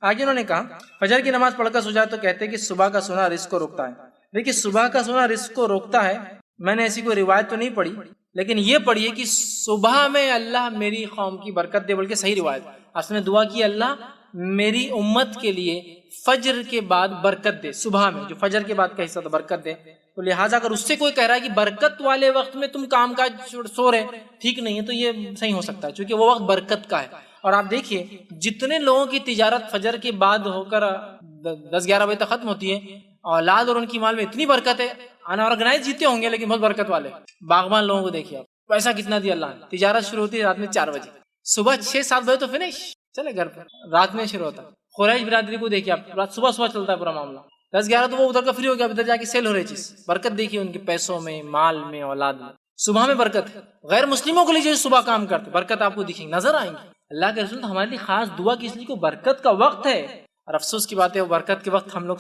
آگے انہوں نے کہا فجر کی نماز پڑھ کر سو جائے تو کہتے ہیں کہ صبح کا سونا رزق کو روکتا ہے. دیکھیے صبح کا سونا رزق کو روکتا ہے، میں نے ایسی کوئی روایت تو نہیں پڑھی، لیکن یہ پڑھی ہے کہ صبح میں اللہ میری قوم کی برکت دے، بلکہ صحیح روایت اصل میں دعا کی اللہ میری امت کے لیے فجر کے بعد برکت دے، صبح میں جو فجر کے بعد کا حصہ تھا برکت دے. تو لہٰذا اگر اس سے کوئی کہہ رہا ہے کہ برکت والے وقت میں تم کام کاج سو رہے ٹھیک نہیں ہے، تو یہ صحیح ہو سکتا ہے چونکہ وہ وقت برکت کا ہے. اور آپ دیکھیے جتنے لوگوں کی تجارت فجر کے بعد ہو کر 10-11 بجے تک ختم ہوتی ہے، اولاد اور ان کی مال میں اتنی برکت ہے، انآرگنائز جیتے ہوں گے لیکن بہت برکت والے باغبان لوگوں کو دیکھیے آپ، پیسہ کتنا دیا اللہ نے. تجارت شروع ہوتی ہے رات میں 4 بجے، صبح 6-7 بجے تو فنش، چلے گھر پر، رات میں شروع ہوتا ہے. قریش برادری کو دیکھیے آپ، رات صبح چلتا ہے پورا معاملہ، 10-11 تو وہ ادھر کا فری ہو گیا، ادھر جا کے سیل ہو رہی چیز. برکت دیکھیے ان کے پیسوں میں، مال میں، اولاد میں. صبح میں برکت ہے. غیر مسلموں کے لیے جو صبح کام کرتے برکت آپ کو دکھیں نظر آئیں گی. اللہ کے رسول تو ہمارے لیے خاص دعا کی، اس لیے کو برکت کا وقت ہے. اور افسوس کی بات ہے وہ برکت کے وقت ہم لوگ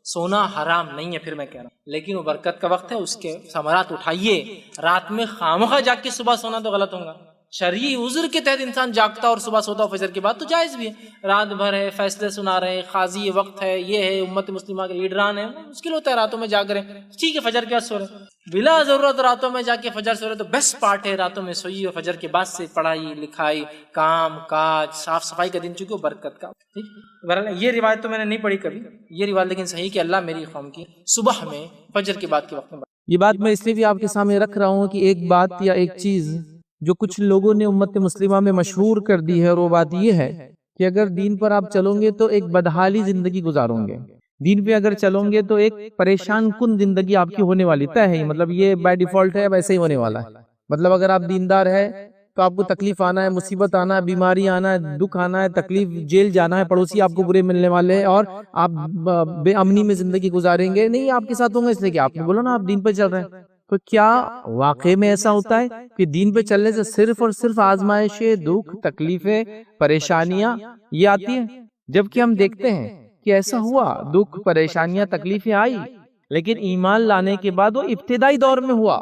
سونا حرام نہیں ہے، پھر میں کہہ رہا ہوں، لیکن وہ برکت کا وقت ہے، اس کے ثمرات اٹھائیے. رات میں خامخواہ جاگ کے صبح سونا تو غلط ہوگا. شرعی عذر کے تحت انسان جاگتا اور صبح سوتا فجر کے بعد تو جائز بھی ہے. رات بھر ہے، فیصلے سنا رہے ہیں، قاضی یہ وقت ہے، یہ ہے، امت مسلمہ کے لیڈران ہیں، مشکل ہوتا ہے راتوں میں جاگ رہے ہیں، ٹھیک ہے فجر کے بعد سو رہے ہیں، بلا ضرورت راتوں میں جا کے فجر سو رہے تو بیسٹ پارٹ ہے راتوں میں سوئیے، اور فجر کے بعد سے پڑھائی لکھائی، کام کاج، صاف صفائی کا دن چونکہ وہ برکت کا. ٹھیک، بہرحال یہ روایت تو میں نے نہیں پڑھی کبھی، یہ روایت لیکن صحیح کہ اللہ میری قوم کی صبح میں فجر کے بعد کے وقت میں. یہ بات میں اس لیے بھی آپ کے سامنے رکھ رہا ہوں کہ ایک بات یا ایک چیز جو کچھ لوگوں نے امت مسلمہ میں مشہور کر دی ہے، اور وہ بات یہ ہے کہ اگر دین پر آپ چلو گے تو ایک بدحالی زندگی گزارو گے، دین پہ اگر چلو گے تو ایک پریشان کن زندگی آپ کی ہونے والی طے ہے. مطلب یہ بائی ڈیفالٹ ہے، ویسے ہی ہونے والا ہے. مطلب اگر آپ دیندار ہے تو آپ کو تکلیف آنا ہے، مصیبت آنا ہے، بیماری آنا ہے، دکھ آنا ہے، تکلیف، جیل جانا ہے، پڑوسی آپ کو برے ملنے والے ہیں، اور آپ بے امنی میں زندگی گزاریں گے. نہیں آپ کے ساتھ ہوں گے، اس لیے کہ آپ نے بولا نا آپ دین پہ چل رہے ہیں. تو کیا واقعے میں ایسا ہوتا ہے کہ دین پہ چلنے سے صرف اور صرف آزمائشیں، دکھ، تکلیفیں، پریشانیاں یہ آتی ہیں؟ جبکہ ہم دیکھتے ہیں کہ ایسا ہوا، دکھ، پریشانیاں، تکلیفیں آئی، لیکن ایمان لانے کے بعد وہ ابتدائی دور میں ہوا.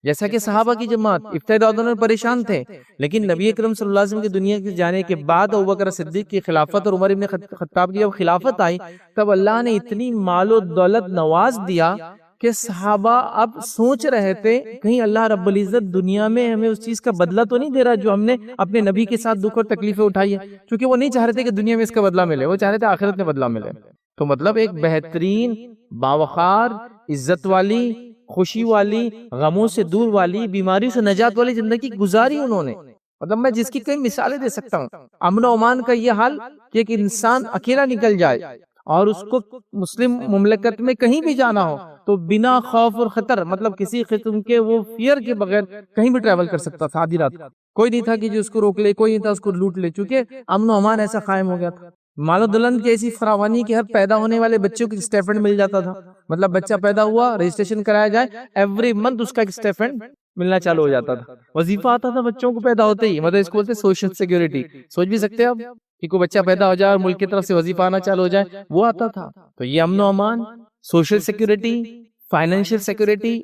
جیسا کہ صحابہ کی جماعت ابتدائی دور میں پریشان تھے، لیکن نبی اکرم صلی اللہ علیہ وسلم کی دنیا کے جانے کے بعد ابوبکر صدیق کی خلافت اور عمر ابن خطاب کی جب خلافت آئی، تب اللہ نے اتنی مال و دولت نواز دیا کہ صحابہ اب سوچ رہے تھے کہیں اللہ رب العزت دنیا میں ہمیں اس چیز کا بدلہ تو نہیں دے رہا جو ہم نے اپنے نبی کے ساتھ دکھ اور تکلیفیں اٹھائی ہے. کیونکہ وہ نہیں چاہ رہے تھے کہ دنیا میں اس کا بدلہ ملے، وہ چاہ رہے تھے آخرت میں بدلہ ملے. تو مطلب ایک بہترین، باوقار، عزت والی، خوشی والی، غموں سے دور والی، بیماری سے نجات والی زندگی گزاری انہوں نے. مطلب میں جس کی کئی مثالیں دے سکتا ہوں. امن و امان کا یہ حال کہ ایک انسان اکیلا نکل جائے اور اس کو مسلم مملکت میں کہیں بھی جانا ہو تو بنا خوف اور خطر، مطلب کسی قسم کے وہ فیئر کے بغیر کہیں بھی ٹریول کر سکتا تھا. آدھی رات کوئی نہیں تھا کہ جو اس کو روک لے، کوئی نہیں تھا اس کو لوٹ لے، چونکہ امن و امان ایسا قائم ہو گیا تھا. مال و دولت کی ایسی فراوانی کہ ہر پیدا ہونے والے بچوں کو اسٹیپنڈ مل جاتا تھا. مطلب بچہ پیدا ہوا، رجسٹریشن کرایا جائے، ایوری منتھ اس کا ایک اسٹیپنڈ ملنا چالو ہو جاتا تھا. وظیفہ آتا تھا بچوں کو پیدا ہوتے ہی، مطلب اس کو بولتے سوشل سیکیورٹی. سوچ بھی سکتے ہیں آپ کہ کوئی بچہ پیدا ہو جائے اور ملک کی طرف سے وظیفہ آنا چالو ہو جائے، وہ آتا تھا. تو یہ امن و امان، سوشل سیکیورٹی، فائنینشیل سیکیورٹی،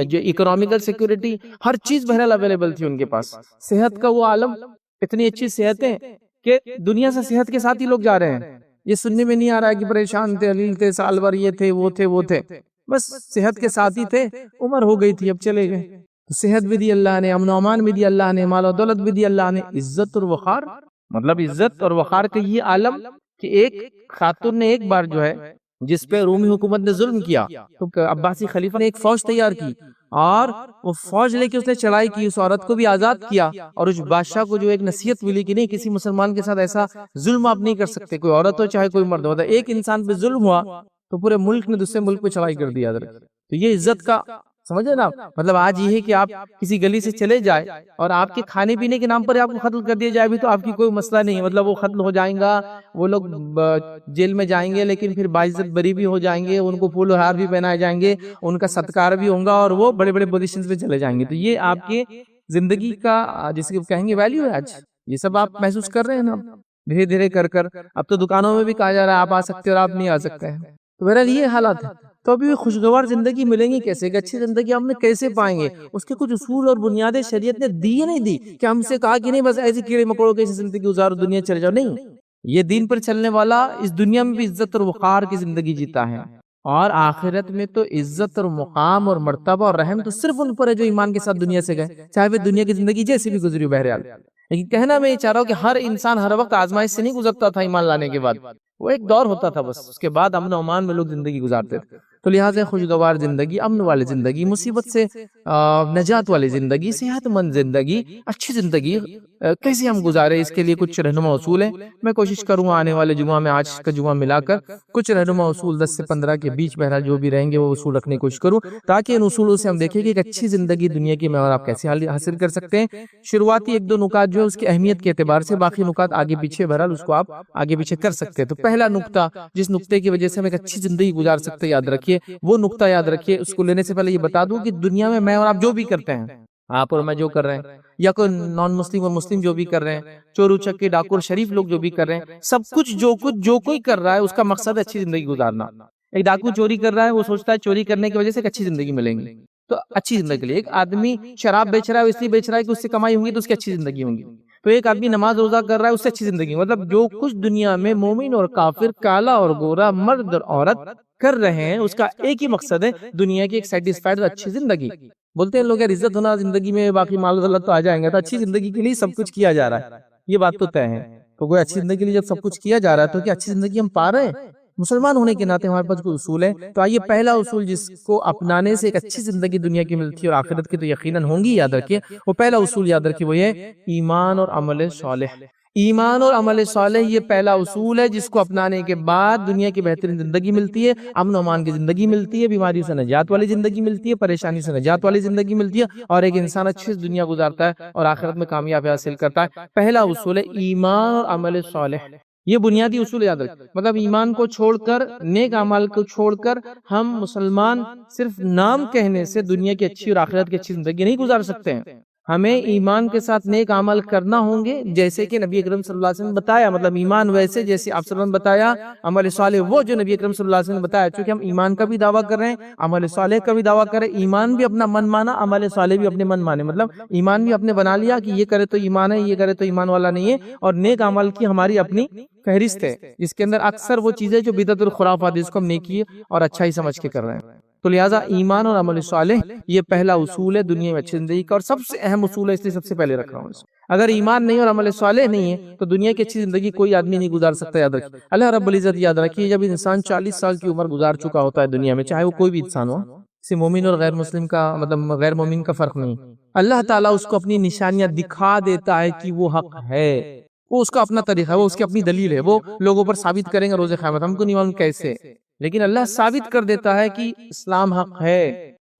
جو اکنامیکل سیکیورٹی، ہر چیز بہرحال اویلیبل تھی ان کے پاس. صحت کا وہ عالم، اتنی اچھی صحتیں کہ دنیا سے صحت کے ساتھ ہی لوگ جا رہے ہیں. یہ سننے میں نہیں آ رہا ہے کہ پریشان تھے، علیل تھے، سال بھر یہ تھے، وہ تھے، وہ تھے، بس صحت کے ساتھ ہی تھے. عمر ہو گئی تھی، اب چلے گئے. صحت بھی دی اللہ نے، امن و امان بھی دی اللہ نے، مال و دولت بھی دی اللہ نے، عزت اور وقار. مطلب عزت اور وقار کا یہ عالم کہ ایک خاتون نے ایک بار جو ہے جس پہ رومی حکومت نے ظلم کیا تو عباسی خلیفہ نے ایک فوج تیار کی اور وہ فوج لے کے اس نے چڑھائی کی، اس عورت کو بھی آزاد کیا. اور اس بادشاہ کو جو ایک نصیحت ملی کہ نہیں، کسی مسلمان کے ساتھ ایسا ظلم آپ نہیں کر سکتے، کوئی عورت ہو چاہے کوئی مرد ہو. ایک انسان پہ ظلم ہوا تو پورے ملک نے دوسرے ملک پہ چڑھائی کر دیا. تو یہ عزت کا سمجھے نا. مطلب آج یہ ہے کہ آپ کسی گلی سے چلے جائے اور آپ کے کھانے پینے کے نام پر آپ کو قتل کر دیا جائے بھی تو آپ کی کوئی مسئلہ نہیں ہے. مطلب وہ قتل ہو جائیں گا، وہ لوگ جیل میں جائیں گے، لیکن پھر باعزت بری بھی ہو جائیں گے، ان کو پھول و ہار بھی پہنائے جائیں گے، ان کا ستکار بھی ہوگا اور وہ بڑے بڑے پوزیشنز پہ چلے جائیں گے. تو یہ آپ کے زندگی کا جس کو کہیں گے ویلیو ہے. آج یہ سب آپ محسوس کر رہے ہیں نا دھیرے دھیرے کر. اب تو دکانوں میں بھی کہا جا رہا ہے آپ آ سکتے اور آپ نہیں آ سکتے ہیں. تو بہرحال یہ حالات ہے. تو ابھی خوشگوار زندگی ملیں گی کیسے، ایک اچھی زندگی ہم نے کیسے پائیں گے؟ اس کے کچھ اصول اور بنیادیں شریعت نے دی یا نہیں دی کہ ہم سے کہا کہ نہیں بس ایسی کیڑے مکوڑوں کی زندگی گزارو، دنیا چلے جاؤ؟ نہیں. یہ دین پر چلنے والا اس دنیا میں بھی عزت اور وقار کی زندگی جیتا ہے، اور آخرت میں تو عزت اور مقام اور مرتبہ اور رحم تو صرف ان پر ہے جو ایمان کے ساتھ دنیا سے گئے، چاہے وہ دنیا کی زندگی جیسی بھی گزری ہو بہرحال۔ لیکن کہنا میں یہ چاہ رہا ہوں کہ ہر انسان ہر وقت آزمائش سے نہیں گزرتا تھا ایمان لانے کے بعد، وہ ایک دور ہوتا تھا بس، اس کے بعد امن و امان میں لوگ زندگی گزارتے تھے۔ تو لہٰذا خوشگوار زندگی، امن والی زندگی، مصیبت سے نجات والی زندگی، صحت مند زندگی، اچھی زندگی کیسے ہم گزارے، اس کے لیے کچھ رہنما اصول ہیں۔ میں کوشش کروں گا آنے والے جمعہ میں آج کا جمعہ ملا کر کچھ رہنما اصول 10 سے 15 کے بیچ بہرحال جو بھی رہیں گے وہ اصول رکھنے کی کوشش کروں، تاکہ ان اصولوں سے ہم دیکھیں کہ ایک اچھی زندگی دنیا کی میں اور آپ کیسے حاصل کر سکتے ہیں۔ شروعاتی ایک دو نکات جو ہے اس کی اہمیت کے اعتبار سے، باقی نکات آگے پیچھے بہرحال اس کو آپ آگے پیچھے کر سکتے ہیں۔ تو پہلا نقطہ جس نقطے کی وجہ سے ہم ایک اچھی زندگی گزار سکتے ہیں، یاد رکھیے وہ نقطہ یاد رکھیے۔ اس کو لینے سے پہلے یہ بتا دوں کہ دنیا میں اور آپ جو بھی کرتے ہیں، آپ اور میں جو کر رہے ہیں، یا کوئی نان مسلم اور مسلم جو بھی کر رہے ہیں، چور چکے ڈاکو اور شریف لوگ جو بھی کر رہے ہیں، سب کچھ جو کوئی کر رہا ہے اس کا مقصد ہے اچھی زندگی گزارنا۔ ایک ڈاکو چوری کر رہا ہے، وہ سوچتا ہے چوری کرنے کی وجہ سے ایک اچھی زندگی ملیں گی، تو اچھی زندگی کے لیے۔ ایک آدمی شراب بیچ رہا ہے، اس لیے بیچ رہا ہے کہ اس سے کمائی ہوگی تو اس کی اچھی زندگی ہوگی۔ تو ایک آدمی نماز روزہ کر رہا ہے، اس سے اچھی زندگی، مطلب جو کچھ دنیا میں مومن اور کافر، کالا اور گورا، مرد اور عورت کر رہے ہیں، اس کا ایک ہی مقصد ہے دنیا کی ایک سیٹسفائیڈ اور اچھی زندگی۔ بولتے ہیں لوگ یار عزت ہونا زندگی میں، باقی مال و دولت تو آ جائیں گے، تو اچھی زندگی کے لیے سب کچھ کیا جا رہا ہے، یہ بات تو طے ہے۔ تو کوئی اچھی زندگی کے لیے جب سب کچھ کیا جا رہا ہے تو کیا اچھی زندگی ہم پا رہے ہیں؟ مسلمان ہونے کے ناطے ہمارے پاس کوئی اصول ہے، تو آئیے پہلا اصول جس کو اپنانے سے ایک اچھی زندگی دنیا کی ملتی ہے اور آخرت کی تو یقیناً ہوں گی، یاد رکھیے وہ پہلا اصول یاد رکھیے، وہ یہ ایمان اور عمل صالح۔ ایمان اور عمل صالح یہ پہلا اصول ہے جس کو اپنانے کے بعد دنیا کی بہترین زندگی ملتی ہے، امن و امان کی زندگی ملتی ہے، بیماریوں سے نجات والی زندگی ملتی ہے، پریشانی سے نجات والی زندگی ملتی ہے، اور ایک انسان اچھی دنیا گزارتا ہے اور آخرت میں کامیابی حاصل کرتا ہے۔ پہلا اصول ہے ایمان اور عمل صالح، یہ بنیادی اصول یاد رکھیں۔ مطلب ایمان کو چھوڑ کر، نیک اعمال کو چھوڑ کر ہم مسلمان صرف نام کہنے سے دنیا کی اچھی اور آخرت کی اچھی زندگی نہیں گزار سکتے ہیں۔ ہمیں ایمان کے ساتھ نیک عمل کرنا ہوں گے، جیسے کہ نبی اکرم صلی اللہ علیہ وسلم نے بتایا، مطلب ایمان ویسے جیسے آپ صلی اللہ علیہ وسلم نے بتایا، عمل صالح وہ جو نبی اکرم صلی اللہ علیہ وسلم نے بتایا۔ چونکہ ہم ایمان کا بھی دعویٰ کر رہے ہیں، عمل صالح کا بھی دعویٰ کر رہے ہیں، ایمان بھی اپنا من مانا، عمل صالح بھی اپنے من مانے، مطلب ایمان بھی اپنے بنا لیا کہ یہ کرے تو ایمان ہے، یہ کرے تو ایمان والا نہیں ہے، اور نیک عمل کی ہماری اپنی فہرست ہے جس کے اندر اکثر وہ چیزیں جو بدعت اور خرافات جس کو ہم نیکی اور اچھائی سمجھ کے کر رہے ہیں۔ تو لہٰذا ایمان اور عمل صالح یہ پہلا اصول ہے دنیا میں اچھی زندگی کا، اور سب سے اہم اصول ہے، اس لیے سب سے پہلے رکھ رہا ہوں اس کو۔ اگر ایمان نہیں اور عمل صالح نہیں ہے تو دنیا کی اچھی زندگی کوئی آدمی نہیں گزار سکتا، یاد رکھیے۔ اللہ رب العزت یاد رکھیے جب انسان 40 سال کی عمر گزار چکا ہوتا ہے دنیا میں، چاہے وہ کوئی بھی انسان ہو، اسے مومن اور غیر مسلم کا مطلب غیر مومن کا فرق نہیں، اللہ تعالیٰ اس کو اپنی نشانیاں دکھا دیتا ہے کہ وہ حق ہے، وہ اس کا اپنا طریقہ ہے، وہ اس کی اپنی دلیل ہے، وہ لوگوں پر ثابت کریں گے روز قیامت، ہم کو نہیں معلوم کیسے، لیکن اللہ ثابت کر دیتا ہے کہ اسلام حق ہے،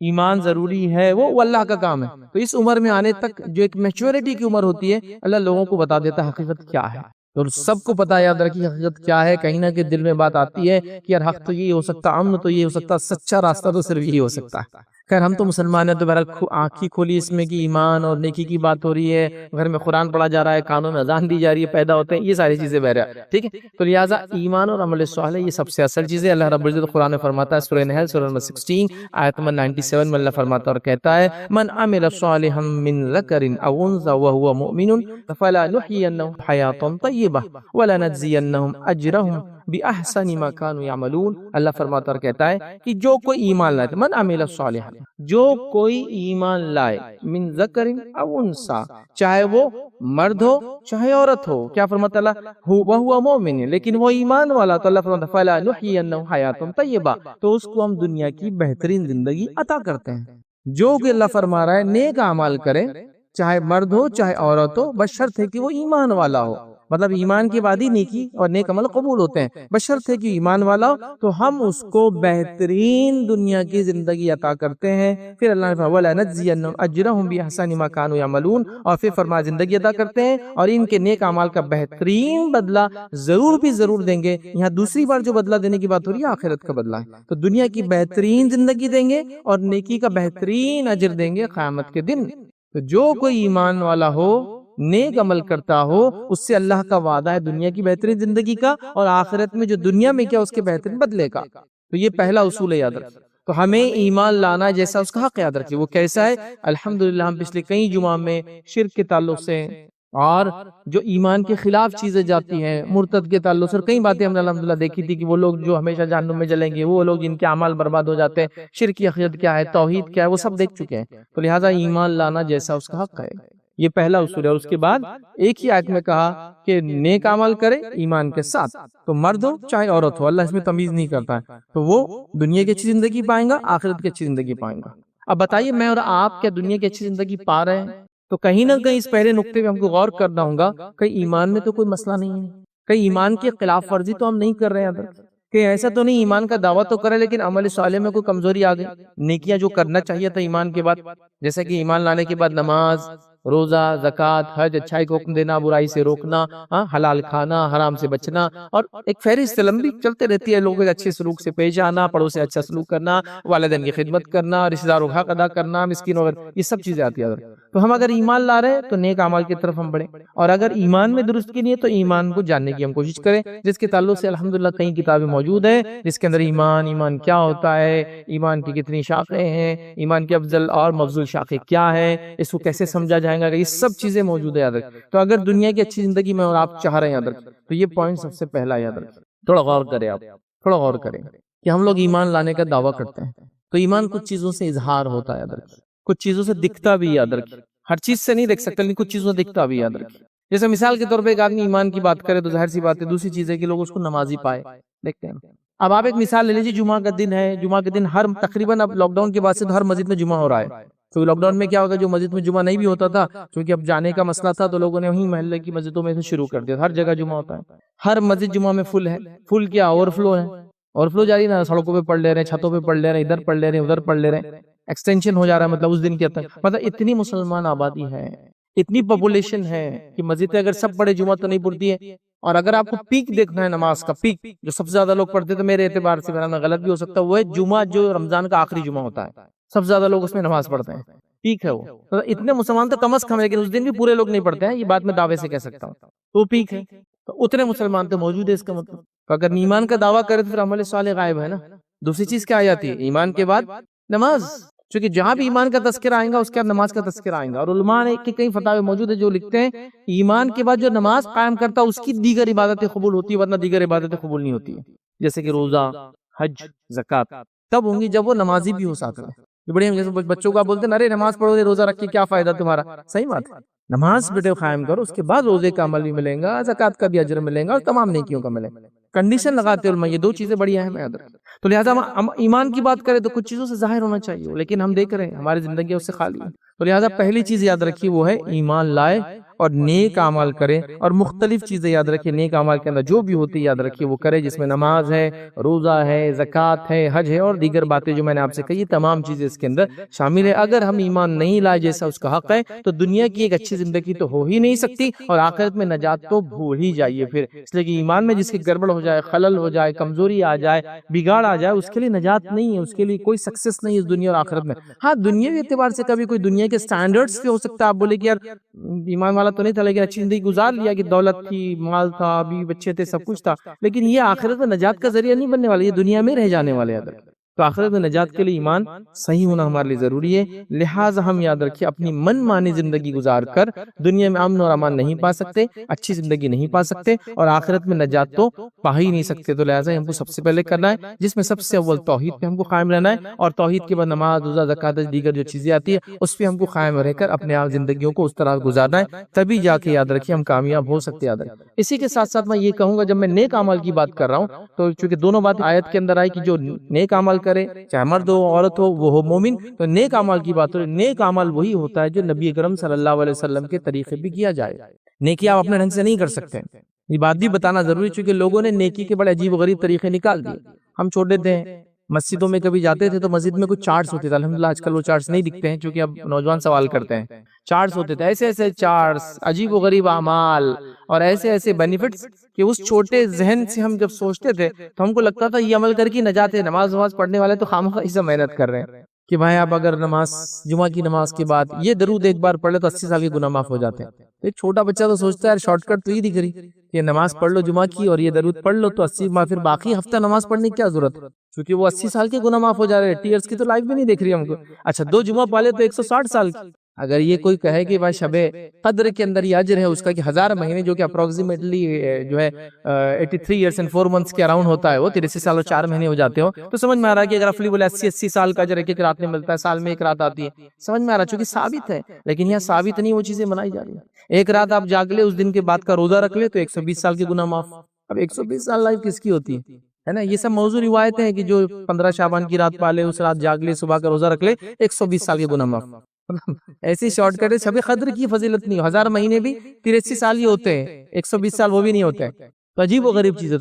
ایمان ضروری ہے، وہ اللہ کا کام ہے۔ تو اس عمر میں آنے تک جو ایک میچورٹی کی عمر ہوتی ہے، اللہ لوگوں کو بتا دیتا ہے حقیقت کیا ہے، اور سب کو پتا یاد رکھیے حقیقت کیا ہے۔ کہیں نہ کہ دل میں بات آتی ہے کہ یار حق تو یہ ہو سکتا، امن تو یہ ہو سکتا، سچا راستہ تو صرف یہی ہو سکتا ہے۔ خیر ہم تو مسلمان ہیں تو بہرحال آنکھی کھولی اس میں کہ ایمان اور نیکی کی بات ہو رہی ہے، گھر میں قرآن پڑھا جا رہا ہے، کانوں میں اذان دی جا رہی ہے، پیدا ہوتے ہیں، یہ ساری چیزیں بہرحال ٹھیک ہے۔ تو لہٰذا ایمان اور عمل صالح یہ سب سے اصل چیز ہے۔ اللہ رب العزت قرآن میں فرماتا ہے سورہ نحل سورہ نمبر 16 آیت نمبر 97 میں اللہ فرماتا اور کہتا ہے من عمل صالحا من ذکر او انثى وهو مؤمن فلنحيينه حیاة طیبہ ولنجزینهم اجرهم بأحسن ما كانوا يعملون۔ اللہ فرماتا اور کہتا ہے کہ جو کوئی ایمان لائے، من عمل صالحا، جو کوئی ایمان لائے، من ذکر او انثى، چاہے وہ مرد ہو چاہے عورت ہو، کیا فرماتا اللہ وہو مومن، لیکن وہ ایمان والا، تو اللہ فرماتا فلنحيينه حیاة طیبہ، تو اس کو ہم دنیا کی بہترین زندگی عطا کرتے ہیں۔ جو کہ اللہ فرما رہا ہے نیک اعمال کرے، چاہے مرد ہو چاہے عورت ہو، بشرط ہے کہ وہ ایمان والا ہو، مطلب ایمان کے بعد ہی نیکی اور نیک عمل قبول ہوتے ہیں، بشرط ہے کہ ایمان والا ہو، تو ہم اس کو بہترین دنیا کی زندگی عطا کرتے ہیں۔ پھر اللہ نے فرمایا وَلَنَجْزِيَنَّهُمْ أَجْرَهُمْ بِأَحْسَنِ مَا كَانُوا يَعْمَلُونَ، اور پھر فرمایا زندگی عطا کرتے ہیں اور ان کے نیک اعمال کا بہترین بدلہ ضرور بھی ضرور دیں گے۔ یہاں دوسری بار جو بدلہ دینے کی بات ہو رہی ہے آخرت کا بدلہ ہے، تو دنیا کی بہترین زندگی دیں گے اور نیکی کا بہترین اجر دیں گے قیامت کے دن۔ تو جو کوئی ایمان والا ہو، نیک عمل کرتا ہو، اس سے اللہ کا وعدہ ہے دنیا کی بہترین زندگی کا، اور آخرت میں جو دنیا میں کیا اس کے بہترین بدلے کا۔ تو یہ پہلا اصول ہے، یاد رکھیں۔ تو ہمیں ایمان لانا جیسا اس کا حق یاد رکھیے، وہ کیسا ہے؟ الحمدللہ ہم پچھلے کئی جمعہ میں شرک کے تعلق سے، اور جو ایمان کے خلاف چیزیں جاتی ہیں مرتد کے تعلق سے، کئی باتیں ہم نے الحمدللہ دیکھی تھی کہ وہ لوگ جو ہمیشہ جہنم میں جلیں گے، وہ لوگ جن کے اعمال برباد ہو جاتے ہیں، شرک کی عقیدت کیا ہے، توحید کیا ہے، وہ سب دیکھ چکے ہیں. تو لہٰذا ایمان لانا جیسا اس کا حق ہے، یہ پہلا اصول ہے. اور اس کے بعد ایک ہی آیت میں کہا کہ نیک عمل کرے ایمان کے ساتھ، تو مرد ہو چاہے عورت ہو، اللہ اس میں تمیز نہیں کرتا ہے، تو وہ دنیا کی اچھی زندگی پائیں گا، آخرت کی اچھی زندگی پائیں گا. اب بتائیے میں اور آپ کیا دنیا کی اچھی زندگی پا رہے ہیں؟ تو کہیں نہ کہیں اس پہلے نقطے پہ ہم کو غور کرنا ہوگا کہ ایمان میں تو کوئی مسئلہ نہیں ہے، کہیں ایمان کی خلاف ورزی تو ہم نہیں کر رہے ہیں، کہ ایسا تو نہیں ایمان کا دعویٰ تو کرے لیکن عمل صالح میں کوئی کمزوری آ گئی، نیکیاں جو کرنا چاہیے تھا ایمان کے بعد، جیسے کہ ایمان لانے کے بعد نماز، روزہ، زکوٰۃ، حج، اچھائی کو حکم دینا، برائی سے روکنا، حلال کھانا، حرام سے بچنا، اور ایک فہرست لمبی چلتے رہتی ہے، لوگوں کے اچھے سلوک سے پیش آنا، پڑوس سے اچھا سلوک کرنا، والدین کی خدمت کرنا، رشتہ داروں کا حق ادا کرنا، مسکینوں وغیرہ، یہ سب چیزیں آتی ہیں. تو ہم اگر ایمان لا رہے ہیں تو نیک اعمال کی طرف ہم بڑھیں، اور اگر ایمان میں درست کی نہیں ہے تو ایمان کو جاننے کی ہم کوشش کریں، جس کے تعلق سے الحمدللہ کئی کتابیں موجود ہیں جس کے اندر ایمان کیا ہوتا ہے، ایمان کی کتنی شاخیں ہیں، ایمان کی افضل اور مفضول شاخیں کیا ہے، اس کو کیسے سمجھا جائے گا، یہ سب چیزیں موجود ہیں. یاد رکھیں تو اگر دنیا کی اچھی زندگی میں اور آپ چاہ رہے ہیں، یاد رکھیں تو یہ پوائنٹ سب سے پہلا یاد رکھیں. تھوڑا غور کریں، آپ تھوڑا غور کریں کہ ہم لوگ ایمان لانے کا دعویٰ کرتے ہیں تو ایمان کچھ چیزوں سے اظہار ہوتا ہے، یاد رکھیں کچھ چیزوں سے دکھتا بھی، یاد رکھیں ہر چیز سے نہیں دیکھ سکتے لیکن کچھ چیزوں سے دکھتا بھی، یاد رکھیں. جیسے مثال کے طور پہ ایک آدمی ایمان کی بات کرے تو ظاہر سی بات ہے دوسری چیز ہے کہ لوگ اس کو نمازی پائے، دیکھتے ہیں. اب آپ ایک مثال لے لیجیے، جمعہ کا دن ہے، جمعہ کے دن تقریباً اب لاک ڈاؤن کے بعد سے تو ہر مسجد میں جمعہ ہو رہا ہے. تو لاک ڈاؤن میں کیا ہوگا، جو مسجد میں جمعہ نہیں بھی ہوتا تھا کیونکہ اب جانے کا مسئلہ تھا تو لوگوں نے وہیں محلے کی مسجدوں میں سے شروع کر دیا، ہر جگہ جمعہ ہوتا ہے، ہر مسجد جمعہ میں فل ہے. فل کیا اوور فلو ہے، اوور فلو جاری نا، سڑکوں پہ پڑھ لے رہے ہیں، چھتوں پہ پڑھ لے رہے ہیں، ادھر پڑھ لے رہے ہیں، ادھر پڑھ لے رہے ہیں، ایکسٹینشن ہو جا رہا ہے. مطلب اس دن کے تک مطلب اتنی مسلمان آبادی ہے، اتنی پاپولیشن ہے کہ مسجد اگر سب پڑھے جمعہ تو نہیں پڑتی ہے. اور اگر آپ کو پیک دیکھنا ہے نماز کا، پیک جو سب سے زیادہ لوگ پڑھتے تو میرے اعتبار سے میرا غلط بھی ہو سکتا ہے، وہ ہے جمعہ جو رمضان کا آخری جمعہ ہوتا ہے، سب سے زیادہ لوگ اس میں نماز پڑھتے ہیں، پیک ہے وہ. تو اتنے مسلمان تو کم از کم ہے لیکن اس دن بھی پورے لوگ نہیں پڑھتے ہیں، یہ بات میں دعوے سے کہہ سکتا ہوں، تو وہ پیک ہے. تو اتنے مسلمان تو موجود ہے، اس کا مطلب تو اگر ایمان کا دعویٰ کرے تو پھر عمل صالح غائب ہے نا. دوسری چیز کیا آ جاتی ہے، ایمان کے بعد نماز، چونکہ جہاں بھی ایمان کا تذکرہ آئے گا اس کے بعد نماز کا تذکرہ آئے گا. اور علماء نے کئی فتاوی موجود ہے جو لکھتے ہیں ایمان کے بعد جو نماز قائم کرتا ہے اس کی دیگر عبادتیں قبول ہوتی ہے، ورنہ دیگر عبادتیں قبول نہیں ہوتی ہیں، جیسے کہ روزہ، حج، زکوٰۃ تب ہوں گی جب وہ نمازی بھی ہو ساتھ میں. بڑے جیسے بچوں کا بولتے ہیں ارے نماز پڑھو گے، روزہ رکھ کے کیا فائدہ تمہارا، صحیح بات ہے، نماز بیٹے قائم کرو، اس کے بعد روزے کا عمل بھی ملے گا، زکوٰۃ کا بھی اجر ملے گا، اور تمام نیکیوں کا ملے گا. کنڈیشن لگاتے علماء، یہ دو چیزیں بڑی اہم ہیں. تو لہٰذا ہم ایمان کی بات کریں تو کچھ چیزوں سے ظاہر ہونا چاہیے، لیکن ہم دیکھ رہے ہیں ہماری زندگی اس سے خالی ہے. تو لہٰذا پہلی چیز یاد رکھیے وہ ہے ایمان لائے اور نیک اعمال کرے، اور مختلف چیزیں یاد رکھیے نیک اعمال کے اندر جو بھی ہوتی ہے یاد رکھیے وہ کرے، جس میں نماز ہے، روزہ ہے، زکوٰۃ ہے، حج ہے، اور دیگر باتیں جو میں نے آپ سے کہی تمام چیزیں اس کے اندر شامل ہے. اگر ہم ایمان نہیں لائے جیسا اس کا حق ہے تو دنیا کی ایک اچھی زندگی تو ہو ہی نہیں سکتی، اور آخرت میں نجات تو بھول ہی جائیے پھر. اس لیے کہ ایمان میں جس کی گڑبڑ ہو جائے، خلل ہو جائے، کمزوری آ جائے، بگاڑ آ جائے، اس کے لیے نجات نہیں ہے، اس کے لیے کوئی سکسیس نہیں ہے اس دنیا اور آخرت میں. ہاں دنیاوی اعتبار سے کبھی کوئی دنیا کے سٹینڈرڈز پہ ہو سکتا ہے، آپ بولے کہ یار ایمان والا تو نہیں تھا لیکن اچھی زندگی گزار لیا، کہ دولت تھی، مال تھا، بیوی بچے تھے، سب کچھ تھا، لیکن یہ آخرت میں نجات کا ذریعہ نہیں بننے والا، یہ دنیا میں رہ جانے والے. تو آخرت میں نجات کے لیے ایمان صحیح ہونا ہمارے لیے ضروری ہے. لہٰذا ہم یاد رکھیں اپنی من مانی زندگی گزار کر دنیا میں امن اور امان نہیں پا سکتے، اچھی زندگی نہیں پا سکتے، اور آخرت میں نجات تو پا ہی نہیں سکتے. تو لہٰذا ہم کو سب سے پہلے کرنا ہے جس میں سب سے اول توحید پہ ہم کو قائم رہنا ہے، اور توحید کے بعد نماز، روزہ، زکوٰۃ، دیگر جو چیزیں آتی ہے اس پہ ہم کو قائم رہ کر اپنے آپ زندگیوں کو اس طرح گزارنا ہے، تبھی جا کے یاد رکھیے ہم کامیاب ہو سکتے. یاد رکھیں اسی کے ساتھ ساتھ میں یہ کہوں گا جب میں نیک اعمال کی بات کر رہا ہوں تو چونکہ دونوں بات آیت کے اندر آئی کہ جو نیک اعمال کرے چاہے مرد ہو عورت ہو وہ ہو مومن، تو نیک اعمال کی بات ہو، نیک اعمال وہی ہوتا ہے جو نبی اکرم صلی اللہ علیہ وسلم کے طریقے بھی کیا جائے. نیکی آپ اپنے ڈھنگ سے نہیں کر سکتے، یہ بات بھی بتانا ضروری، چونکہ لوگوں نے نیکی کے بڑے عجیب و غریب طریقے نکال دیے. ہم چھوٹے تھے مسجدوں میں کبھی جاتے تھے تو مسجد میں کچھ چارٹس ہوتے تھے، الحمدللہ آج کل وہ چارٹس نہیں دکھتے ہیں چونکہ اب نوجوان سوال کرتے ہیں. چارٹس ہوتے تھے، ایسے ایسے چارٹس، عجیب و غریب اعمال اور ایسے ایسے بینیفٹس کہ اس چھوٹے ذہن سے ہم جب سوچتے تھے تو ہم کو لگتا تھا یہ عمل کر کے نجات ہے. نماز پڑھنے والے تو خامخواہ اس سے محنت کر رہے ہیں کہ بھائی آپ اگر جمعہ کی نماز کے بعد یہ درود ایک بار پڑھ لے تو 80 سال کے گناہ معاف ہو جاتے ہیں. ایک چھوٹا بچہ تو سوچتا ہے یار شارٹ کٹ تو یہ دکھ رہی کہ نماز پڑھ لو جمعہ کی اور یہ درود پڑھ لو تو 80 ماہ، پھر باقی ہفتہ نماز پڑھنے کی کیا ضرورت ہے، کیونکہ وہ 80 سال کے گناہ معاف ہو جا رہے ہیں. ٹیئرز کی تو لائف بھی نہیں دیکھ رہی ہم کو. اچھا 2 جمعہ پالے تو 160 سال کی. اگر یہ کوئی کہے کہ بھائی شب قدر کے اندر یہ اجر ہے اس کا کہ 1000 مہینے جو کہ اپروکسیمیٹلی جو ہے 83 ایئرس اینڈ 4 منتھس کے اراؤنڈ ہوتا ہے، وہ 83 سال اور 4 مہینے ہو جاتے ہو، تو سمجھ میں آ رہا ہے کہ اگر رفلی بولے 80 سال کا اجر ایک رات میں ملتا ہے، سال میں ایک رات آتی ہے، سمجھ میں آ رہا ہے چونکہ ثابت ہے، لیکن یہاں ثابت نہیں وہ چیزیں منائی جا رہی ہیں۔ ایک رات آپ جاگ لے، اس دن کے بعد کا روزہ رکھ لے تو 120 سال کے گناہ معاف۔ اب 120 سال لائف کس کی ہوتی ہے نا؟ یہ سب موضوع روایتیں ہیں کہ جو 15 شعبان کی رات پالے، اس رات جاگ لے، صبح کا روزہ رکھ لے، 120 سال کے گناہ معاف۔ ایسی شارٹ کٹ ہے، شب قدر کی فضیلت نہیں، 1000 مہینے بھی 83 سال ہی ہوتے ہیں، 120 سال وہ بھی نہیں ہوتے ہیں۔ تو عجیب و غریب چیز ہے۔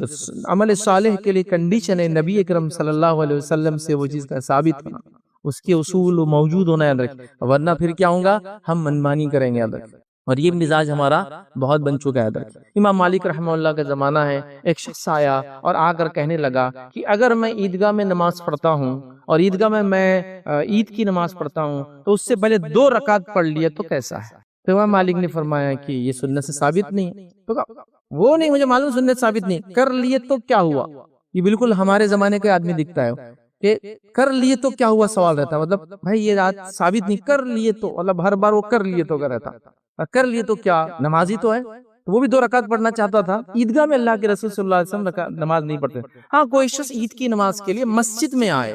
عمل صالح کے لیے کنڈیشن ہے نبی اکرم صلی اللہ علیہ وسلم سے وہ چیز کا ثابت ہونا، اس کے اصول موجود ہونا یاد رکھیں، ورنہ پھر کیا ہوگا، ہم منمانی کریں گے یاد رکھیں۔ اور یہ مزاج ہمارا بہت بن چکا ہے یاد رکھیں۔ امام مالک رحمہ اللہ کا زمانہ ہے، ایک شخص آیا اور آ کر کہنے لگا کہ اگر میں عیدگاہ میں نماز پڑھتا ہوں اور عیدگاہ میں عید کی نماز پڑھتا ہوں تو اس سے پہلے 2 رکعت پڑھ لیے تو کیسا ہے؟ تو امام مالک نے فرمایا کہ یہ سنت سے ثابت نہیں ہے۔ تو وہ نہیں، مجھے معلوم سنت ثابت نہیں، کر لیے تو کیا ہوا؟ یہ بالکل ہمارے زمانے کا آدمی دکھتا ہے کہ کر لیے تو کیا ہوا سوال رہتا ہے، مطلب بھائی یہ رات ثابت نہیں، کر لیے تو مطلب ہر بار وہ کر لیے تو کر رہتا، کر لیے تو کیا، نمازی تو ہے، تو وہ بھی 2 رکعت پڑھنا چاہتا تھا۔ عیدگاہ میں اللہ کے رسول صلی اللہ علیہ وسلم نماز نہیں پڑھتے۔ ہاں کوئی شخص عید کی نماز کے لیے مسجد میں آئے